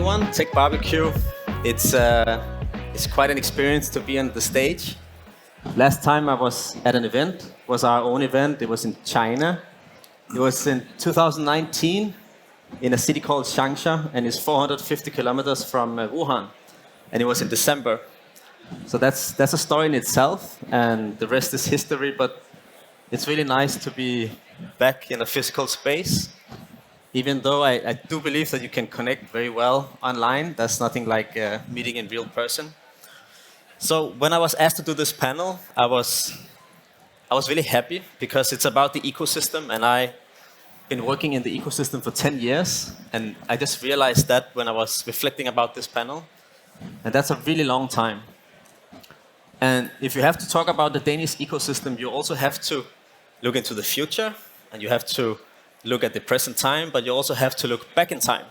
everyone. TechBBQ. It's quite an experience to be on the stage. Last time I was at an event was our own event. It was in China. It was in 2019 in a city called Changsha, and it's 450 kilometers from Wuhan. And it was in December. So that's a story in itself, and the rest is history. But it's really nice to be back in a physical space. Even though I do believe that you can connect very well online, there's nothing like meeting in real person. So when I was asked to do this panel, I was really happy because it's about the ecosystem, and I've been working in the ecosystem for 10 years, and I just realized that when I was reflecting about this panel, and that's a really long time. And if you have to talk about the Danish ecosystem, you also have to look into the future, and you have to look at the present time, but you also have to look back in time.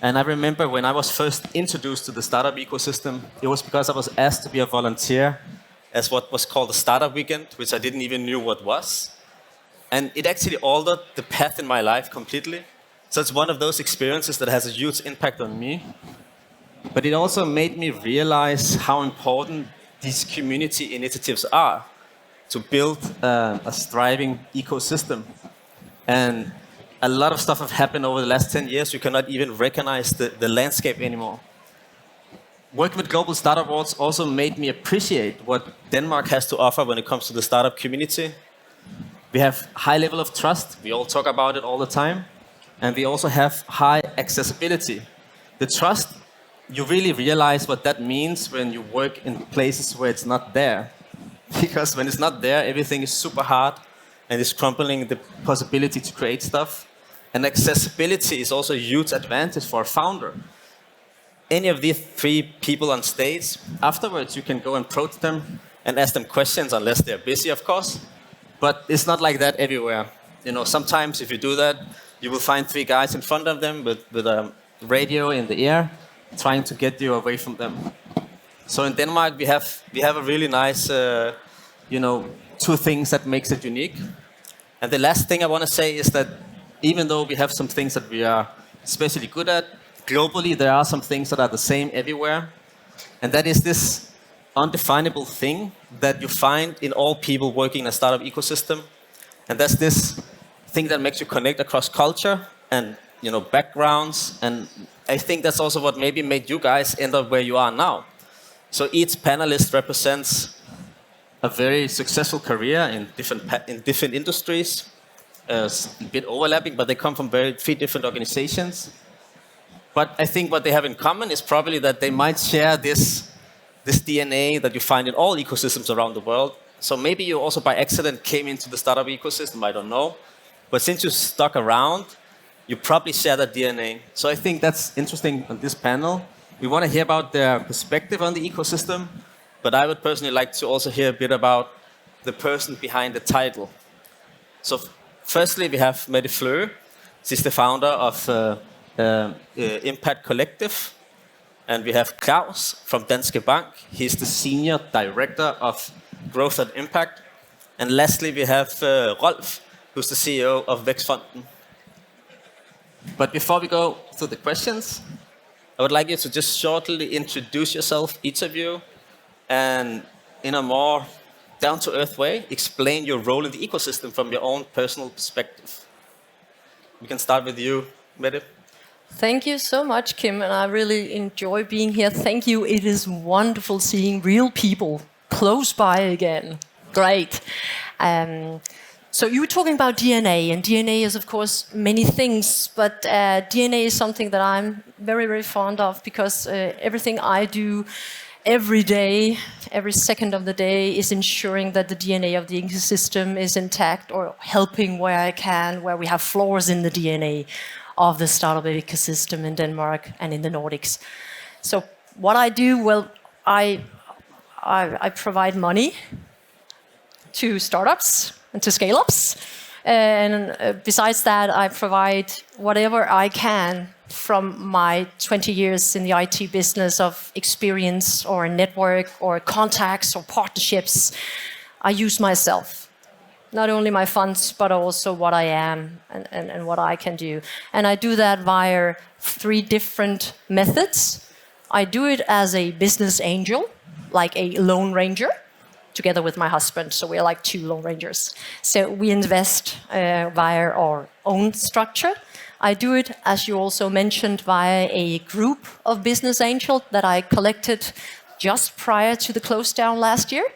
And I remember when I was first introduced to the startup ecosystem, it was because I was asked to be a volunteer as what was called a startup weekend, which I didn't even knew what was. And it actually altered the path in my life completely. So it's one of those experiences that has a huge impact on me. But it also made me realize how important these community initiatives are to build a thriving ecosystem. And a lot of stuff have happened over the last 10 years. You cannot even recognize the landscape anymore. Working with Global Startup Awards also made me appreciate what Denmark has to offer when it comes to the startup community. We have high level of trust. We all talk about it all the time. And we also have high accessibility. The trust, you really realize what that means when you work in places where it's not there. Because when it's not there, everything is super hard and it's crumbling the possibility to create stuff. And accessibility is also a huge advantage for a founder. Any of these three people on stage, afterwards you can go and approach them and ask them questions, unless they're busy, of course. But it's not like that everywhere. You know, sometimes if you do that, you will find three guys in front of them with a radio in the ear, trying to get you away from them. So in Denmark, we have a really nice, two things that makes it unique. And the last thing I want to say is that even though we have some things that we are especially good at, globally there are some things that are the same everywhere. And that is this undefinable thing that you find in all people working in a startup ecosystem. And that's this thing that makes you connect across culture and backgrounds. And I think that's also what maybe made you guys end up where you are now. So each panelist represents a very successful career in different industries, a bit overlapping, but they come from three different organizations. But I think what they have in common is probably that they might share this DNA that you find in all ecosystems around the world. So maybe you also by accident came into the startup ecosystem, I don't know. But since you stuck around, you probably share that DNA. So I think that's interesting on this panel. We want to hear about their perspective on the ecosystem, but I would personally like to also hear a bit about the person behind the title. So firstly, we have Mette Fløe. She's the founder of Impact Collective. And we have Klavs from Danske Bank. He's the senior director of growth and impact. And lastly, we have Rolf, who's the CEO of Vækstfonden. But before we go to the questions, I would like you to just shortly introduce yourself, each of you, and in a more down-to-earth way, explain your role in the ecosystem from your own personal perspective. We can start with you, Mette. Thank you so much, Kim, and I really enjoy being here. Thank you. It is wonderful seeing real people close by again. Great. So you were talking about DNA, and DNA is, of course, many things, but DNA is something that I'm very, very fond of because everything I do every day, every second of the day, is ensuring that the DNA of the ecosystem is intact or helping where I can, where we have flaws in the DNA of the startup ecosystem in Denmark and in the Nordics. So what I do, well, I provide money to startups and to scale-ups. And besides that, I provide whatever I can from my 20 years in the IT business of experience or network or contacts or partnerships. I use myself. not only my funds, but also what I am and what I can do. And I do that via 3 different methods. I do it as a business angel, like a lone ranger, together with my husband. So we're like 2 lone rangers. So we invest via our own structure. I do it, as you also mentioned, via a group of business angels that I collected just prior to the close down last year,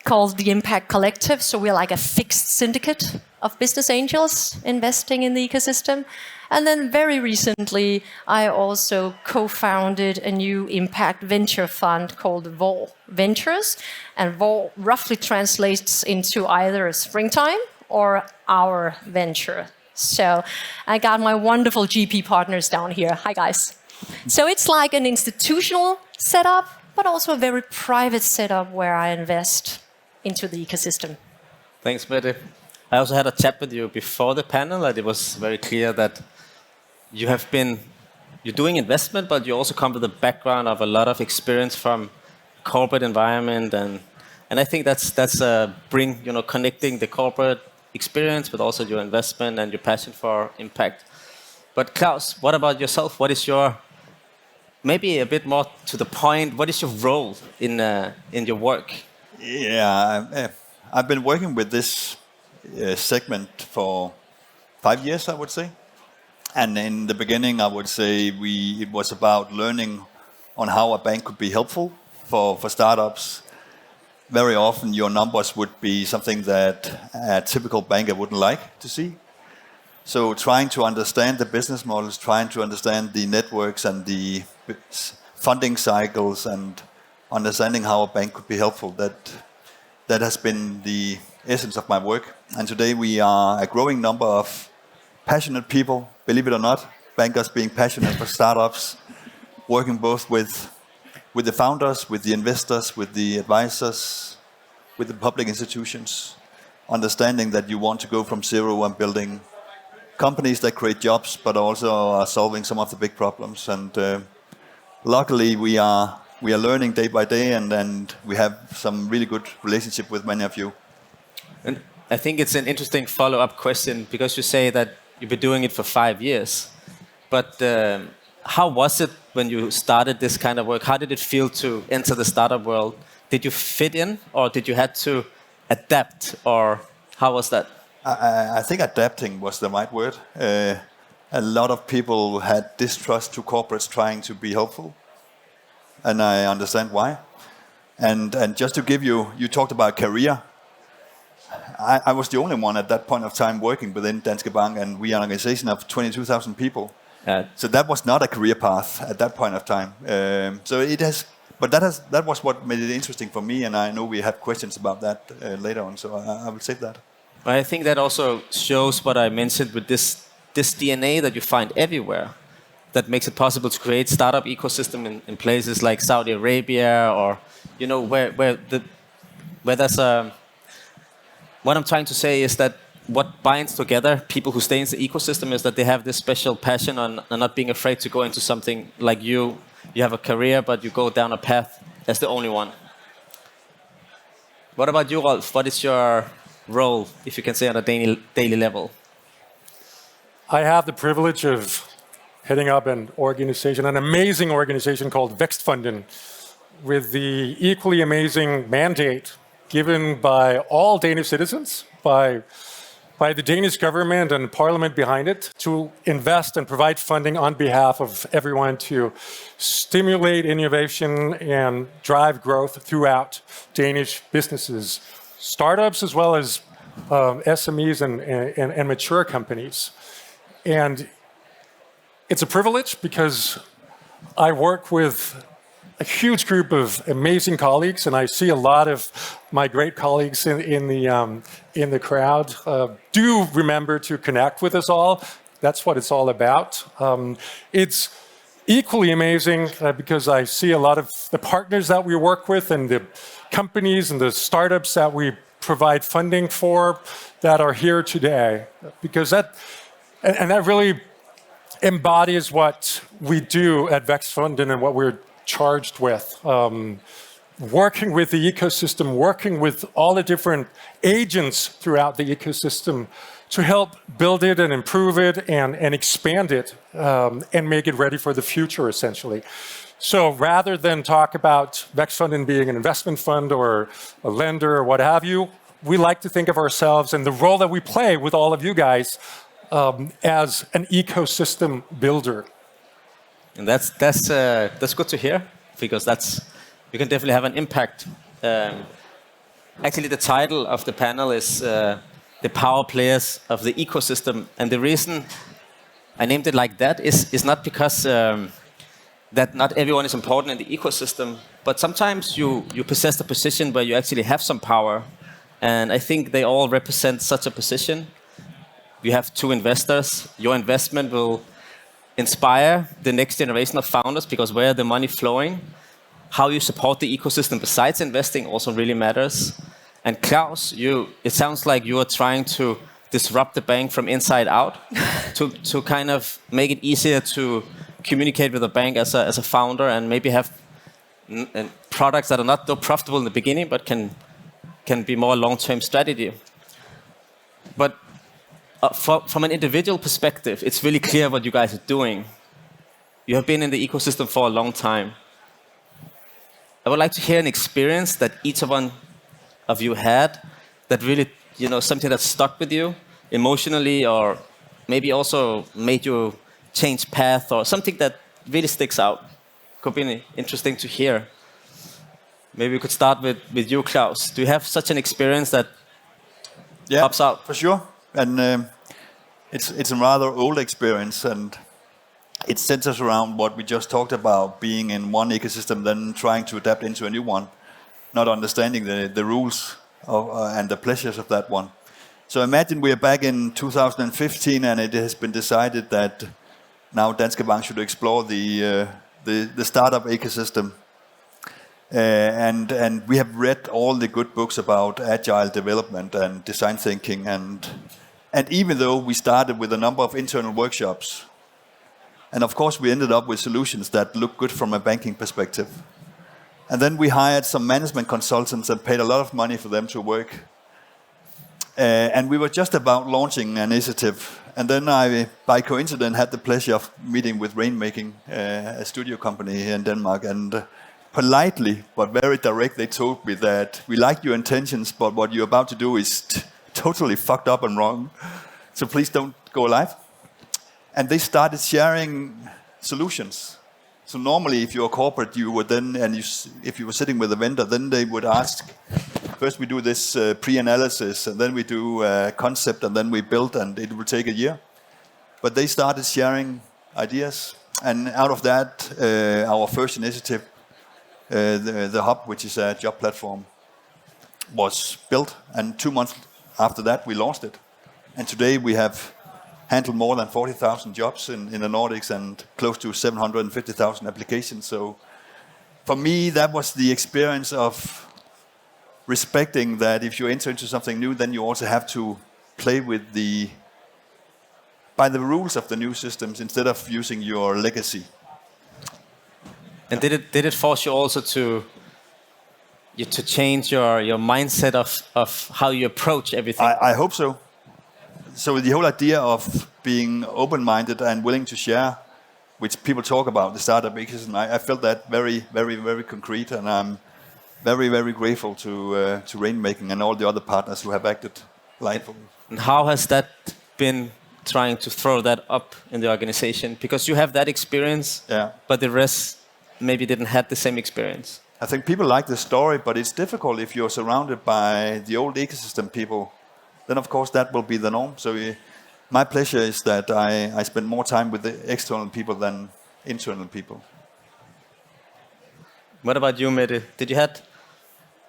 called the Impact Collective. So we're like a fixed syndicate of business angels investing in the ecosystem. And then very recently, I also co-founded a new impact venture fund called VOR Ventures. And VOR roughly translates into either springtime or our venture. So I got my wonderful GP partners down here. Hi, guys. So it's like an institutional setup, but also a very private setup where I invest into the ecosystem. Thanks, Mette. I also had a chat with you before the panel, and it was very clear that you're doing investment, but you also come with a background of a lot of experience from corporate environment, and I think that's connecting the corporate experience, but also your investment and your passion for impact. But Klavs, what about yourself? What is your, maybe a bit more to the point, what is your role in your work? Yeah, I've been working with this segment for 5 years, I would say. And in the beginning, I would say it was about learning on how a bank could be helpful for startups. Very often, your numbers would be something that a typical banker wouldn't like to see. So trying to understand the business models, trying to understand the networks and the funding cycles, and understanding how a bank could be helpful, that has been the essence of my work. And today we are a growing number of passionate people, believe it or not, bankers being passionate for startups, working both with the founders, with the investors, with the advisors, with the public institutions, understanding that you want to go from zero and building companies that create jobs, but also are solving some of the big problems. And luckily, we are learning day by day, and we have some really good relationship with many of you. And I think it's an interesting follow-up question, because you say that you've been doing it for 5 years. But how was it when you started this kind of work? How did it feel to enter the startup world? Did you fit in, or did you have to adapt, or how was that? I think adapting was the right word. A lot of people had distrust to corporates trying to be helpful, and I understand why. And just to give you talked about career. I was the only one at that point of time working within Danske Bank, and we are an organization of 22,000 people. So that was not a career path at that point of time. So it has, but that was what made it interesting for me, and I know we have questions about that later on. So I will save that. I think that also shows what I mentioned with this DNA that you find everywhere, that makes it possible to create startup ecosystem in places like Saudi Arabia, or where there's a. What I'm trying to say is that what binds together people who stay in the ecosystem is that they have this special passion on not being afraid to go into something like you. You have a career, but you go down a path as the only one. What about you, Rolf? What is your role, if you can say, on a daily level? I have the privilege of heading up an amazing organization called Vækstfonden, with the equally amazing mandate given by all Danish citizens, by the Danish government and parliament behind it, to invest and provide funding on behalf of everyone to stimulate innovation and drive growth throughout Danish businesses, startups as well as SMEs and mature companies. And it's a privilege because I work with a huge group of amazing colleagues, and I see a lot of my great colleagues in the crowd. Do remember to connect with us all. That's what it's all about. It's equally amazing because I see a lot of the partners that we work with, and the companies and the startups that we provide funding for that are here today. Because that really embodies what we do at Vækstfonden and what we're charged with. working with the ecosystem, working with all the different agents throughout the ecosystem to help build it and improve it and expand it and make it ready for the future, essentially. So rather than talk about Vækstfonden being an investment fund or a lender or what have you, we like to think of ourselves and the role that we play with all of you guys as an ecosystem builder. And that's good to hear, because you can definitely have an impact. Actually, the title of the panel is the power players of the ecosystem, and the reason I named it like that is not because that not everyone is important in the ecosystem, but sometimes you possess a position where you actually have some power, and I think they all represent such a position. You have 2 investors. Your investment will inspire the next generation of founders, because where the money flowing, how you support the ecosystem besides investing also really matters. And Klavs, it sounds like you are trying to disrupt the bank from inside out to kind of make it easier to communicate with the bank as a founder, and maybe have products that are not so profitable in the beginning, but can be more long-term strategy. But from an individual perspective, it's really clear what you guys are doing. You have been in the ecosystem for a long time. I would like to hear an experience that each one of you had that really, something that stuck with you emotionally, or maybe also made you change path, or something that really sticks out. Could be interesting to hear. Maybe we could start with you, Klavs. Do you have such an experience that pops out? For sure. And it's a rather old experience, and it centers around what we just talked about, being in one ecosystem, then trying to adapt into a new one, not understanding the rules and the pleasures of that one. So imagine we are back in 2015, and it has been decided that now Danske Bank should explore the startup ecosystem. And we have read all the good books about agile development and design thinking, and even though we started with a number of internal workshops, and of course we ended up with solutions that look good from a banking perspective. And then we hired some management consultants and paid a lot of money for them to work. And we were just about launching an initiative. And then I, by coincidence, had the pleasure of meeting with Rainmaking, a studio company here in Denmark. And politely, but very direct, they told me that we like your intentions, but what you're about to do is totally fucked up and wrong. So please don't go live. And they started sharing solutions. So normally, if you're a corporate, you would then, if you were sitting with a vendor, then they would ask, first we do this pre-analysis, and then we do a concept, and then we build, and it will take a year. But they started sharing ideas, and out of that, our first initiative, the Hub, which is a job platform, was built, and 2 months after that, we launched it. And today we have handled more than 40,000 jobs in the Nordics and close to 750,000 applications. So for me, that was the experience of respecting that if you enter into something new, then you also have to play with by the rules of the new systems instead of using your legacy. And did it force you also to change your mindset of how you approach everything? I hope so. So the whole idea of being open-minded and willing to share, which people talk about, the startup ecosystem, I felt that very, very, very concrete, and I'm very, very grateful to Rainmaking and all the other partners who have acted like. And how has that been, trying to throw that up in the organization? Because you have that experience, but the rest maybe didn't have the same experience. I think people like the story, but it's difficult if you're surrounded by the old ecosystem people. Then of course that will be the norm. So my pleasure is that I spend more time with the external people than internal people. What about you, Mette? Did you have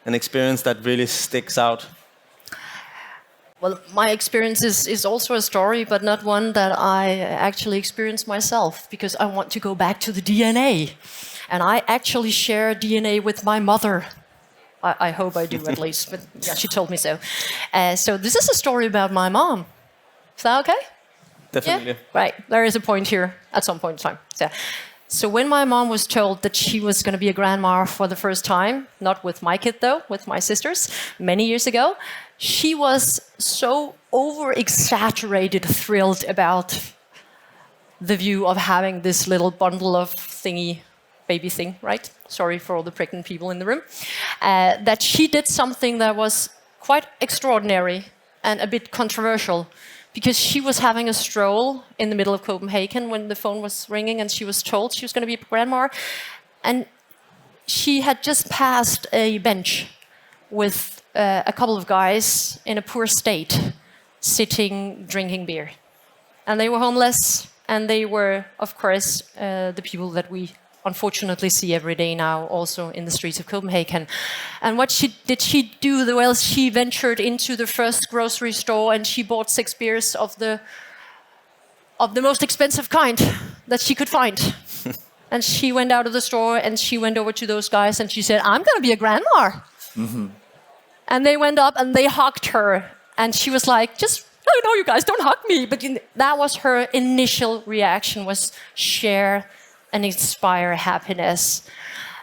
an experience that really sticks out? Well, my experience is also a story, but not one that I actually experienced myself, because I want to go back to the DNA. And I actually share DNA with my mother. I hope I do, at least, but yeah, she told me so. So this is a story about my mom. Is that okay? Definitely. Yeah? Right, there is a point here at some point in time. So when my mom was told that she was going to be a grandma for the first time, not with my kid though, with my sisters, many years ago, she was so over-exaggerated thrilled about the view of having this little bundle of thingy, baby thing, right? Sorry for all the pregnant people in the room. That she did something that was quite extraordinary and a bit controversial, because she was having a stroll in the middle of Copenhagen when the phone was ringing and she was told she was going to be a grandma. And she had just passed a bench with a couple of guys in a poor state, sitting, drinking beer. And they were homeless, and they were, of course, the people that we unfortunately see every day now, also in the streets of Copenhagen. And what did she do? Well, she ventured into the first grocery store and she bought 6 beers of the most expensive kind that she could find. And she went out of the store and she went over to those guys and she said, "I'm going to be a grandma." Mm-hmm. And they went up and they hugged her. And she was like, no, you guys, don't hug me. But that was her initial reaction, was share and inspire happiness.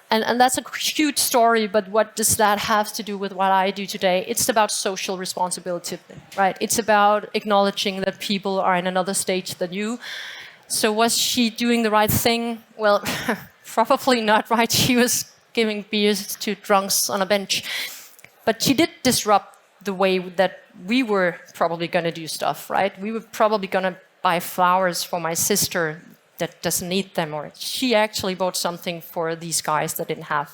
And that's a huge story, but what does that have to do with what I do today? It's about social responsibility, right? It's about acknowledging that people are in another stage than you. So was she doing the right thing? Well, probably not, right? She was giving beers to drunks on a bench. But she did disrupt the way that we were probably going to do stuff, right? We were probably going to buy flowers for my sister that doesn't need them, or she actually bought something for these guys that didn't have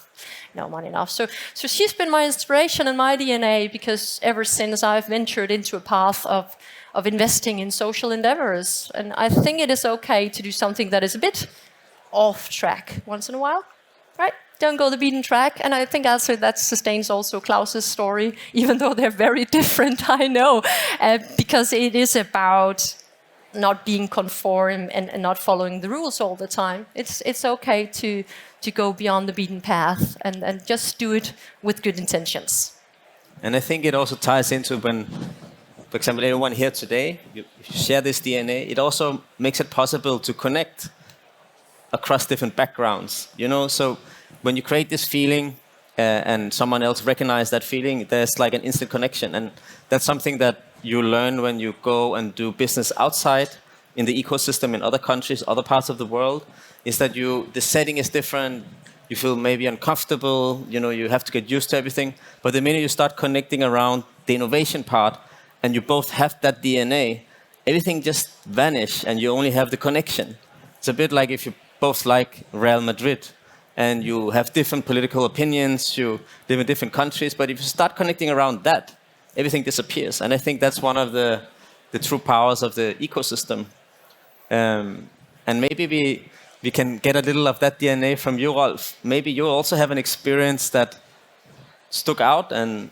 money enough. So she's been my inspiration and my DNA, because ever since I've ventured into a path of investing in social endeavors. And I think it is okay to do something that is a bit off track once in a while, right? Don't go the beaten track. And I think also that sustains also Klaus's story, even though they're very different, I know, because it is about not being conform and not following the rules all the time. It's okay to go beyond the beaten path and just do it with good intentions. And I think it also ties into when, for example, everyone here today, you share this DNA, it also makes it possible to connect across different backgrounds, so when you create this feeling and someone else recognizes that feeling, there's like an instant connection. And that's something that you learn when you go and do business outside in the ecosystem in other countries, other parts of the world, is that the setting is different. You feel maybe uncomfortable, you have to get used to everything. But the minute you start connecting around the innovation part and you both have that DNA, everything just vanishes and you only have the connection. It's a bit like if you both like Real Madrid and you have different political opinions, you live in different countries, but if you start connecting around that, everything disappears. And I think that's one of the true powers of the ecosystem. And maybe we can get a little of that DNA from you, Rolf. Maybe you also have an experience that stuck out and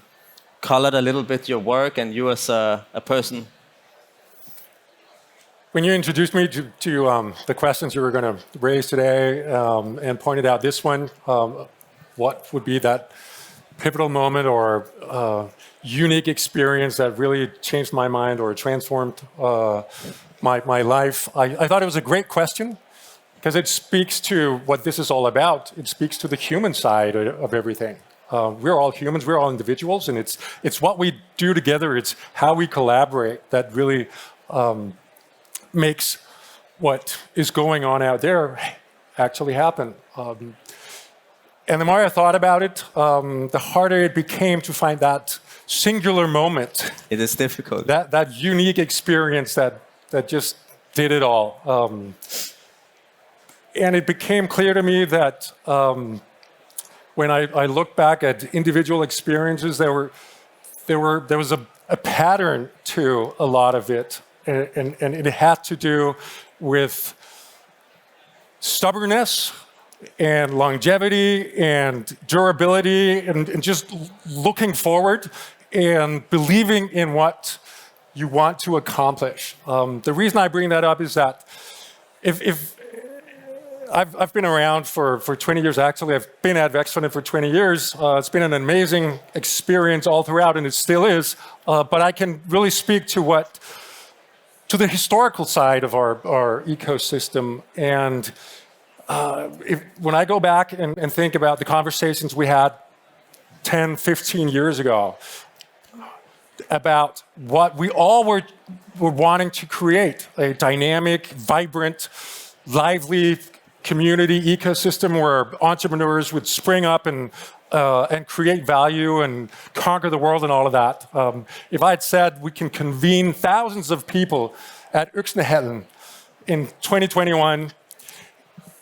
colored a little bit your work and you as a person. When you introduced me to the questions you were going to raise today and pointed out this one, what would be that pivotal moment or unique experience that really changed my mind or transformed my life? I thought it was a great question because it speaks to what this is all about. It speaks to the human side of everything. We're all humans, we're all individuals, and it's what we do together, it's how we collaborate that really makes what is going on out there actually happen. And the more I thought about it, the harder it became to find that singular moment. It is difficult. That unique experience that just did it all. And it became clear to me that when I look back at individual experiences, there was a pattern to a lot of it. And it had to do with stubbornness and longevity and durability and just looking forward and believing in what you want to accomplish. The reason I bring that up is that if I've been around for 20 years, actually. I've been at Vækstfonden for 20 years. It's been an amazing experience all throughout, and it still is. But I can really speak to the historical side of our ecosystem. And when I go back and think about the conversations we had 10, 15 years ago about what we all were wanting to create, a dynamic, vibrant, lively community ecosystem where entrepreneurs would spring up and create value and conquer the world and all of that. If I had said we can convene thousands of people at Øksnehallen in 2021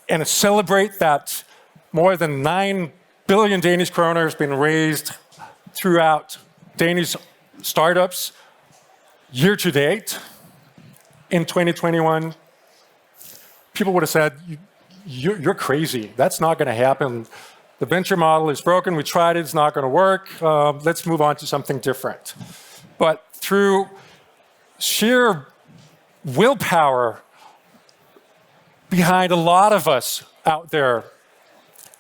and celebrate that more than 9 billion Danish kroner has been raised throughout Danish startups year to date in 2021, people would have said, you're crazy. That's not going to happen. The venture model is broken. We tried it. It's not going to work. Let's move on to something different. But through sheer willpower behind a lot of us out there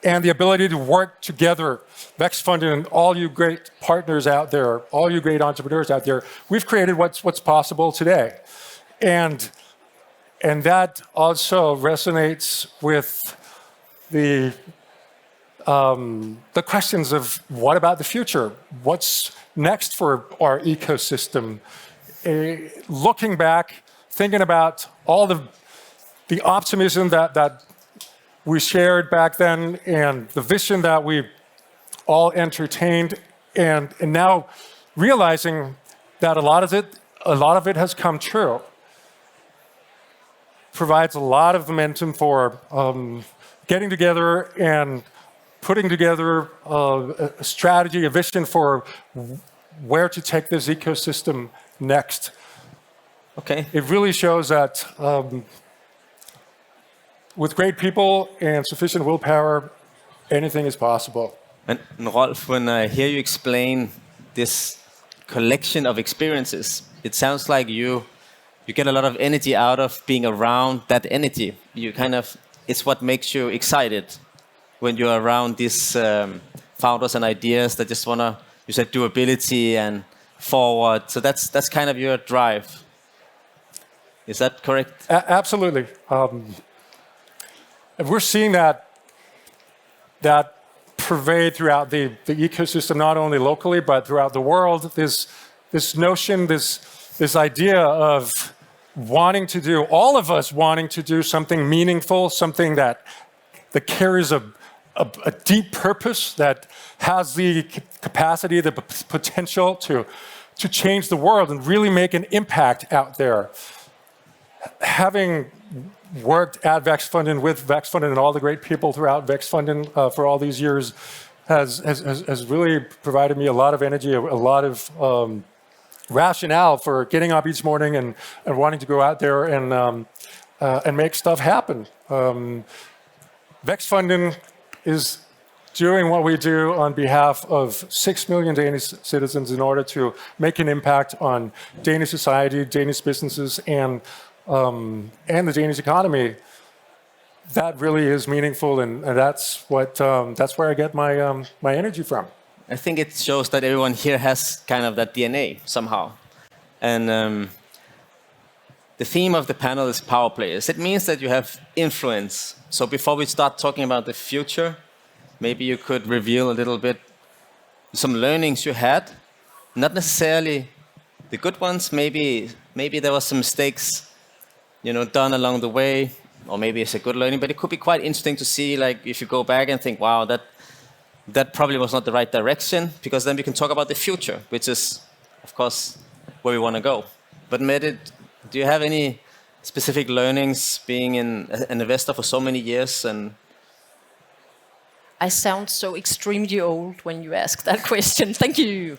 and the ability to work together, Vækstfonden and all you great partners out there, all you great entrepreneurs out there, we've created what's possible today. And that also resonates with the questions of what about the future? What's next for our ecosystem? Looking back, thinking about all the optimism that we shared back then and the vision that we all entertained, and now realizing that a lot of it has come true. Provides a lot of momentum for getting together and putting together a strategy, a vision for where to take this ecosystem next. Okay. It really shows that with great people and sufficient willpower, anything is possible. And Rolf, when I hear you explain this collection of experiences, it sounds like you get a lot of energy out of being around that energy. It's what makes you excited when you're around these founders and ideas that just wanna, you said doability and forward. So that's kind of your drive. Is that correct? Absolutely. And we're seeing that pervade throughout the ecosystem, not only locally, but throughout the world. This notion, this idea of wanting to do, all of us wanting to do something meaningful, something that carries a deep purpose, that has the capacity, the potential to change the world and really make an impact out there. Having worked at Vækstfonden, with Vækstfonden and all the great people throughout Vækstfonden for all these years has really provided me a lot of energy, a lot of rationale for getting up each morning and wanting to go out there and make stuff happen. Vækstfonden is doing what we do on behalf of 6 million Danish citizens in order to make an impact on Danish society, Danish businesses, and the Danish economy. That really is meaningful, and that's where I get my energy from. I think it shows that everyone here has kind of that DNA somehow. And the theme of the panel is power players. It means that you have influence. So before we start talking about the future, maybe you could reveal a little bit some learnings you had. Not necessarily the good ones. Maybe there were some mistakes, done along the way, or maybe it's a good learning. But it could be quite interesting to see, like, if you go back and think, wow, that probably was not the right direction, because then we can talk about the future, which is, of course, where we want to go. But Mette, do you have any specific learnings being an investor for so many years? And I sound so extremely old when you ask that question. Thank you.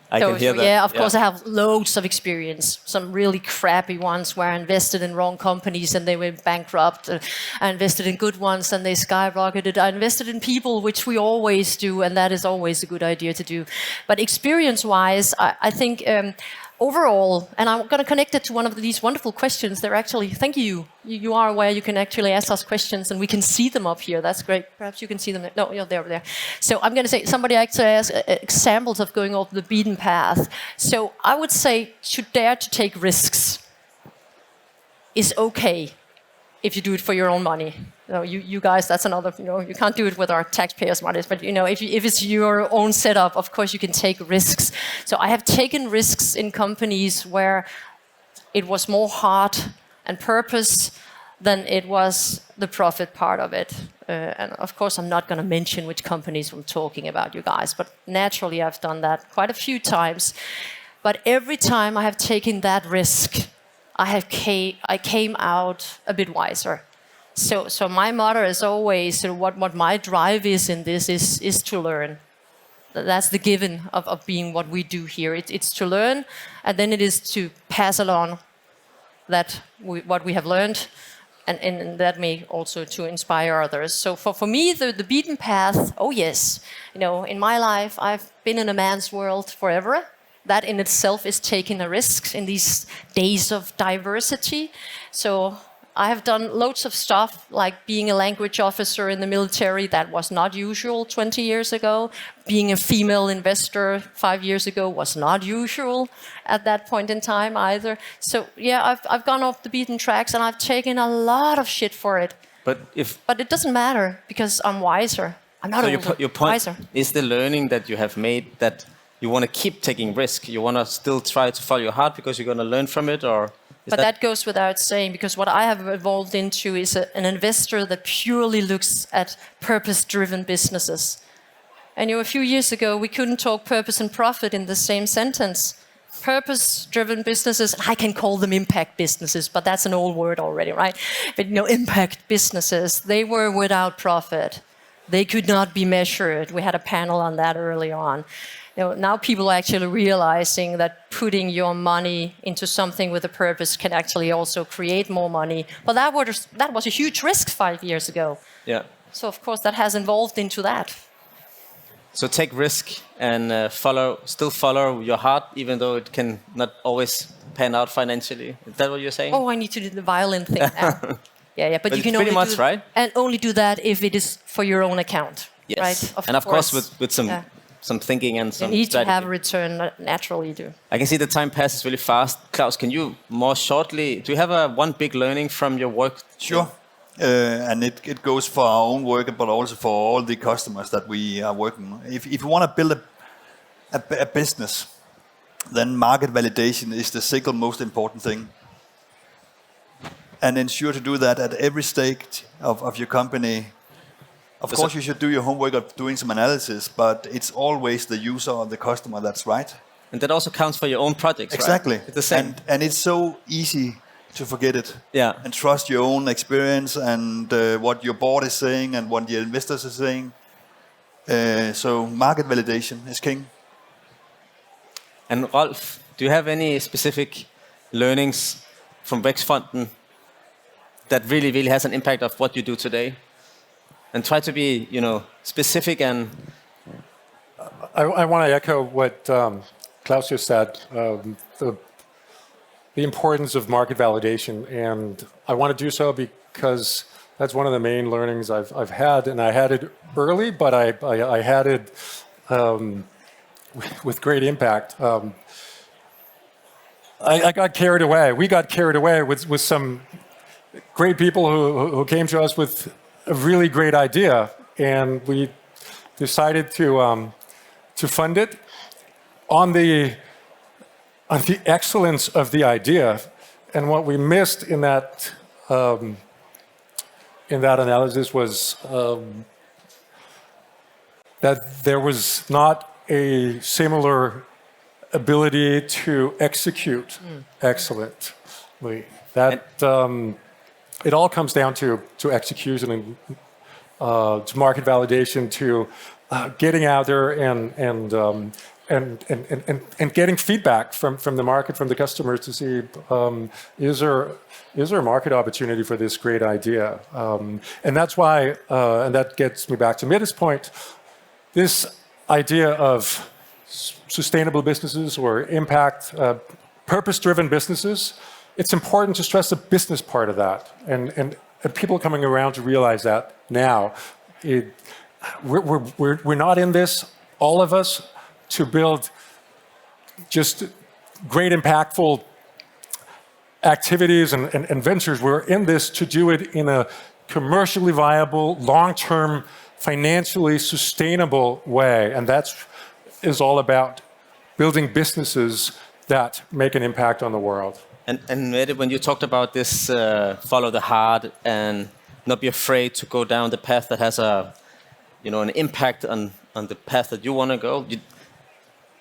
I can hear that. Yeah, of course I have loads of experience. Some really crappy ones where I invested in wrong companies and they went bankrupt. I invested in good ones and they skyrocketed. I invested in people, which we always do, and that is always a good idea to do. But experience-wise, I think overall, and I'm going to connect it to one of these wonderful questions. They're actually, thank you. You are aware you can actually ask us questions and we can see them up here. That's great. Perhaps you can see them. No, they're over there. So I'm going to say, somebody actually asked examples of going off the beaten path. So I would say to dare to take risks is okay. if you do it for your own money. You guys, that's another, you can't do it with our taxpayers' money, but if it's your own setup, of course you can take risks. So I have taken risks in companies where it was more heart and purpose than it was the profit part of it. And of course, I'm not going to mention which companies I'm talking about, you guys, but naturally I've done that quite a few times. But every time I have taken that risk, I came out a bit wiser. So my motto is always, what my drive is in this is to learn. That's the given of being what we do here. It's to learn, and then it is to pass along what we have learned, and that may also to inspire others. So for me, the beaten path, oh yes. In my life, I've been in a man's world forever. That in itself is taking a risk in these days of diversity. So I have done loads of stuff, like being a language officer in the military. That was not usual 20 years ago. Being a female investor 5 years ago was not usual at that point in time either. So yeah, I've gone off the beaten tracks, and I've taken a lot of shit for it. But it doesn't matter, because I'm wiser. I'm not older, your point wiser. Is the learning that you have made that you want to keep taking risk. You want to still try to follow your heart because you're going to learn from it, or? But that goes without saying, because what I have evolved into is an investor that purely looks at purpose-driven businesses. And a few years ago, we couldn't talk purpose and profit in the same sentence. Purpose-driven businesses, I can call them impact businesses, but that's an old word already, right? But impact businesses, they were without profit. They could not be measured. We had a panel on that early on. Now people are actually realizing that putting your money into something with a purpose can actually also create more money. But that was a huge risk 5 years ago. Yeah. So of course that has evolved into that. So take risk and still follow your heart, even though it can not always pan out financially. Is that what you're saying? Oh, I need to do the violin thing now. Yeah, but you can pretty only much, right? And only do that if it is for your own account. Yes. Right? Of course with some thinking and some you need strategy. to have a return, naturally you do. I can see the time passes really fast. Klavs, can you more shortly, do you have one big learning from your work? Sure. And it goes for our own work, but also for all the customers that we are working. If you want to build a business, then market validation is the single most important thing. And ensure to do that at every stage of your company. Of course, you should do your homework of doing some analysis, but it's always the user or the customer that's right. And that also counts for your own projects, exactly. Right? It's the same. And it's so easy to forget it. Yeah. And trust your own experience and what your board is saying and what your investors are saying. So market validation is king. And Rolf, do you have any specific learnings from Vækstfonden that really, really has an impact of what you do today? And try to be, specific and... I want to echo what Klavs just said, the importance of market validation. And I want to do so because that's one of the main learnings I've had. And I had it early, but I had it with great impact. I got carried away. We got carried away with some great people who came to us with a really great idea, and we decided to fund it on the excellence of the idea. And what we missed in that analysis was that there was not a similar ability to execute excellently. That it all comes down to execution and to market validation, to getting out there and getting feedback from the market, from the customers to see is there a market opportunity for this great idea, and that's why and that gets me back to Mette's point. This idea of sustainable businesses or impact, purpose-driven businesses. It's important to stress the business part of that, and people coming around to realize that now. We're not in this, all of us, to build just great, impactful activities and ventures. We're in this to do it in a commercially viable, long-term, financially sustainable way. And that is all about building businesses that make an impact on the world. And Mette, when you talked about this, follow the heart and not be afraid to go down the path that has an impact on the path that you want to go,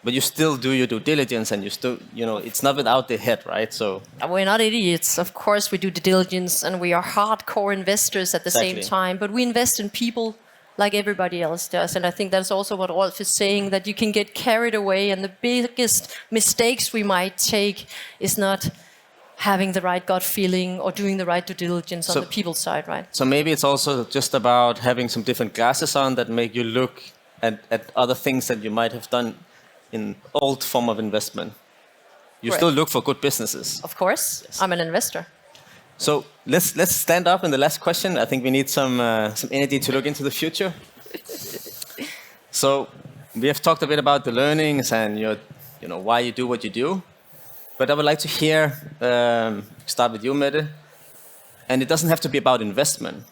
but you still do your due diligence, and you still, it's not without the head, right? So we're not idiots. Of course, we do due diligence, and we are hardcore investors at the same time. But we invest in people like everybody else does, and I think that's also what Rolf is saying, that you can get carried away, and the biggest mistakes we might take is not having the right gut feeling or doing the right due diligence on the people side, right? So maybe it's also just about having some different glasses on that make you look at other things that you might have done in old form of investment. You still look for good businesses. Of course, yes. I'm an investor. So let's stand up in the last question. I think we need some energy to look into the future. So we have talked a bit about the learnings and why you do what you do. But I would like to hear, start with you, Mette. And it doesn't have to be about investment.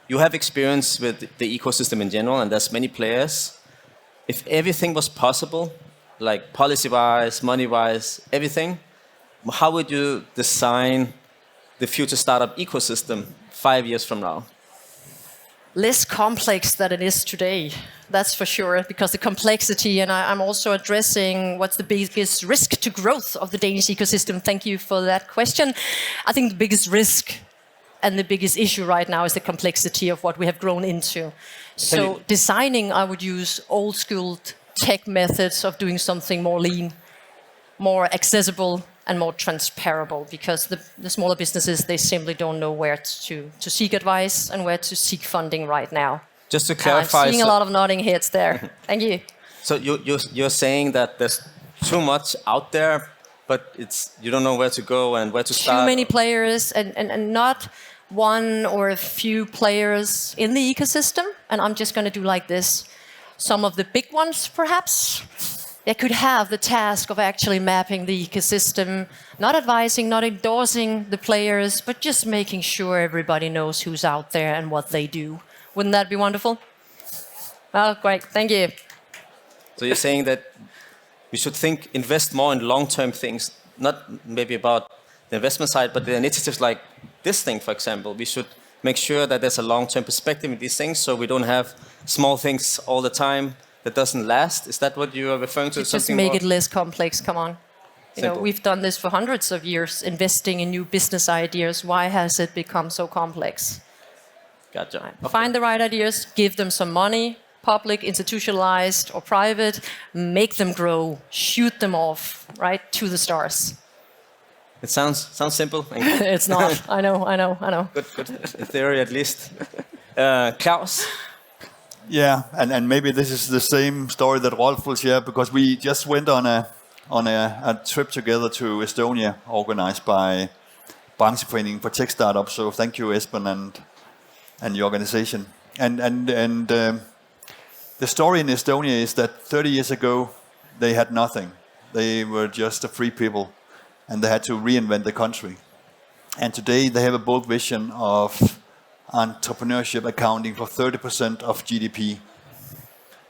You have experience with the ecosystem in general, and there's many players. If everything was possible, like policy-wise, money-wise, everything, how would you design the future startup ecosystem 5 years from now? Less complex than it is today, that's for sure, because the complexity, and I'm also addressing what's the biggest risk to growth of the Danish ecosystem. Thank you for that question. I think the biggest risk and the biggest issue right now is the complexity of what we have grown into. So designing, I would use old school tech methods of doing something more lean, more accessible, and more transparable, because the smaller businesses, they simply don't know where to seek advice and where to seek funding right now. Just to clarify, I'm seeing a lot of nodding heads there. Thank you. So you're saying that there's too much out there, but you don't know where to go and where to start? Too many players and not one or a few players in the ecosystem. And I'm just going to do like this. Some of the big ones, perhaps, they could have the task of actually mapping the ecosystem, not advising, not endorsing the players, but just making sure everybody knows who's out there and what they do. Wouldn't that be wonderful? Well, great. Thank you. So you're saying that we should invest more in long-term things, not maybe about the investment side, but the initiatives like this thing, for example. We should make sure that there's a long-term perspective in these things, so we don't have small things all the time that doesn't last. Is that what you are referring to? Just make it less complex. Come on. We've done this for hundreds of years, investing in new business ideas. Why has it become so complex? Gotcha. Okay. Find the right ideas, give them some money, public, institutionalized, or private, make them grow, shoot them off, right, to the stars. It sounds simple. It's not. I know. Good. In theory, at least. Klavs? Yeah, and maybe this is the same story that Rolf will share, because we just went on a trip together to Estonia, organized by Brancheforeningen for Tech Startups. So thank you, Esben, and the organization. And the story in Estonia is that 30 years ago they had nothing. They were just a free people, and they had to reinvent the country. And today they have a bold vision of entrepreneurship accounting for 30% of GDP.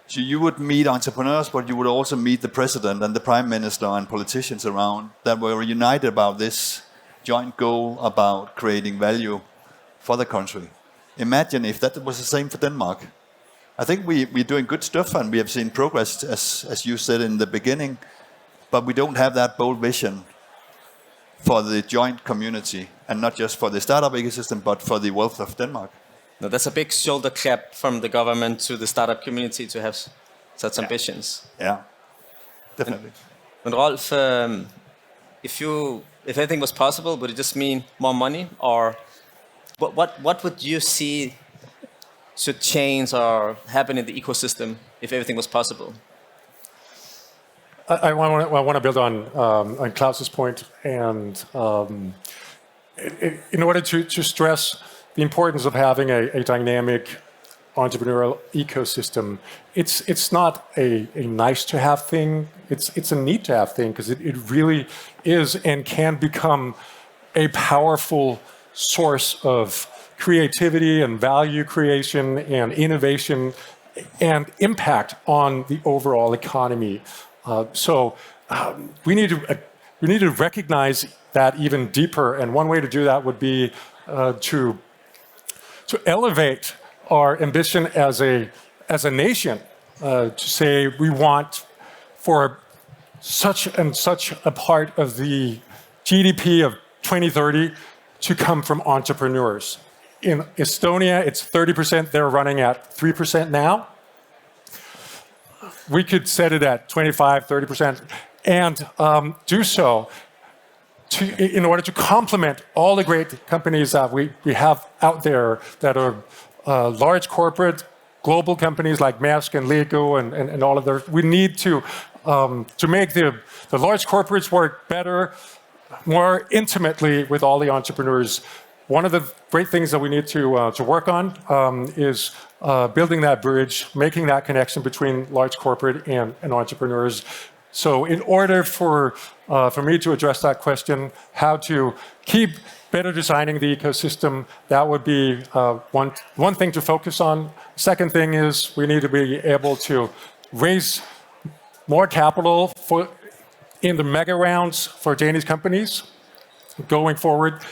So you would meet entrepreneurs, but you would also meet the president and the prime minister and politicians around that were united about this joint goal about creating value for the country. Imagine if that was the same for Denmark. I think we're doing good stuff, and we have seen progress, as you said in the beginning, but we don't have that bold vision for the joint community, and not just for the startup ecosystem, but for the wealth of Denmark. No, that's a big shoulder clap from the government to the startup community to have such ambitions. Yeah, definitely. And Rolf, if anything was possible, would it just mean more money, or what would you see should change or happen in the ecosystem if everything was possible? I want to build on Klaus's point, and in order to stress the importance of having a dynamic entrepreneurial ecosystem, it's not a nice to have thing. It's a need to have thing, because it really is and can become a powerful source of creativity and value creation and innovation and impact on the overall economy. We need to recognize that even deeper, and one way to do that would be to elevate our ambition as a nation, to say we want for such and such a part of the GDP of 2030 to come from entrepreneurs. In Estonia, it's 30%. They're running at 3% now. We could set it at 25, 30%, and do so in order to complement all the great companies that we have out there that are large corporate, global companies like Maersk and Lego and all of those. We need to make the large corporates work better, more intimately with all the entrepreneurs. One of the great things that we need to work on is building that bridge, making that connection between large corporate and entrepreneurs. So in order for me to address that question, how to keep better designing the ecosystem, that would be one thing to focus on. Second thing is we need to be able to raise more capital in the mega rounds for Danish companies going forward.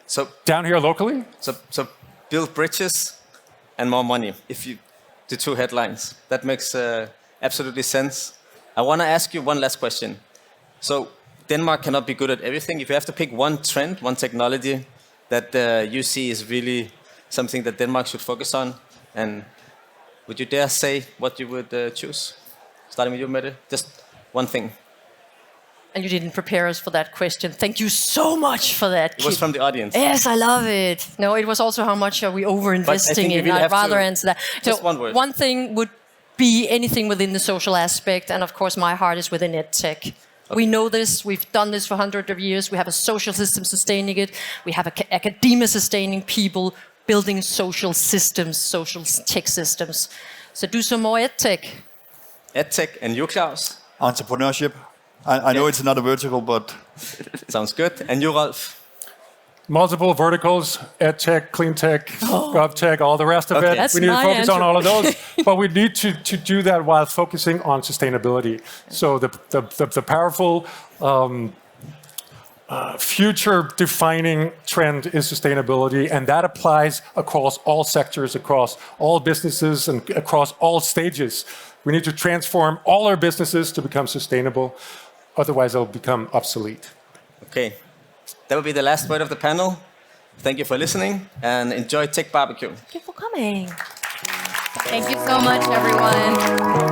So down here locally? So build bridges and more money. The two headlines. That makes absolutely sense. I want to ask you one last question. So Denmark cannot be good at everything. If you have to pick one trend, one technology that you see is really something that Denmark should focus on, and would you dare say what you would choose? Starting with you, Mette. Just one thing. And you didn't prepare us for that question. Thank you so much for that. It was from the audience. Yes, I love it. No, it was also how much are we over-investing in. I'd rather answer that. Just one word. One thing would be anything within the social aspect, and of course my heart is within EdTech. Okay. We know this, we've done this for hundreds of years, we have a social system sustaining it, we have academia sustaining people, building social systems, social tech systems. So do some more EdTech. EdTech, and you, Klavs? Entrepreneurship. I know it's not a vertical, but... Sounds good. And you, Rolf? Multiple verticals, EdTech, CleanTech, GovTech, all the rest of it. That's we need to focus answer. on all of those, but we need to do that while focusing on sustainability. So the powerful future-defining trend is sustainability, and that applies across all sectors, across all businesses, and across all stages. We need to transform all our businesses to become sustainable, otherwise they'll become obsolete. Okay. That will be the last word of the panel. Thank you for listening and enjoy TechBBQ. Thank you for coming. Thank you so much, everyone.